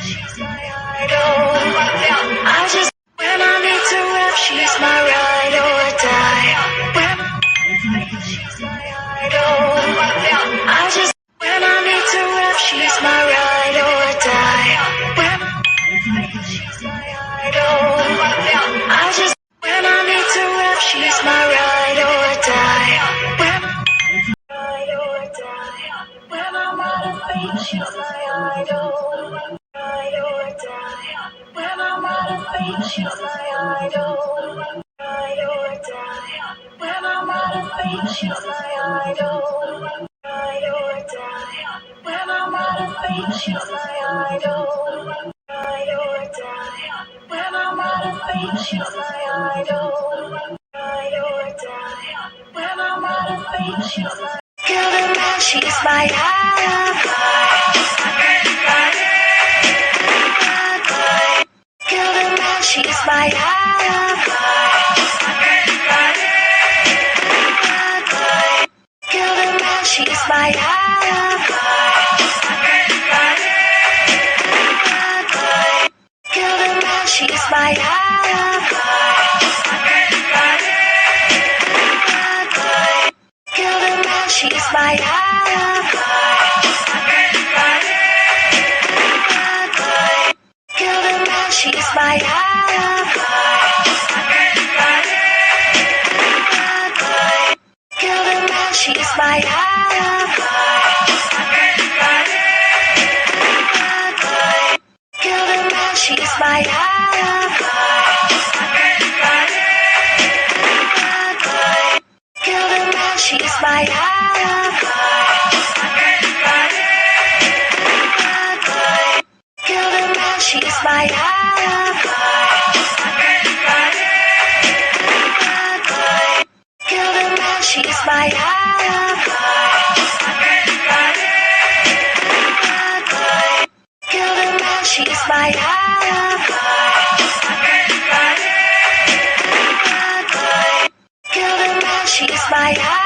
She's my idol. I just, when I need to rap, she's my ride or die. She's my idol. I just, when I need to rap, she's my ride or die. She's my idol. I just, when I need to rap, she's my ride or die. Ride or die. When I'm out of fame, she's my idol. Ride or die. When I'm out of fame, she's my idol. Ride or die. When I'm out of fame, she's my idol. Ride or die. When I'm out of fame, she's my idol. Ride or die. When I'm out of fame, she's my idol. Ride or die. When I'm out of fame, she's my kill the man, she's my alibi. Kill the man, she's my alibi. Kill the man, she's my alibi. Kill the man, she's my alibi. Kill the man, she's my alibi. Kill the man, she's my alibi. Kill the man, she's my alibi. Kill the man, she's my alibi. Kill the man, she's my alibi. Kill the man, she's my alibi. Kill the man, she's my alibi. Kill the man, she's my alibi. Kill the man, she's my alibi.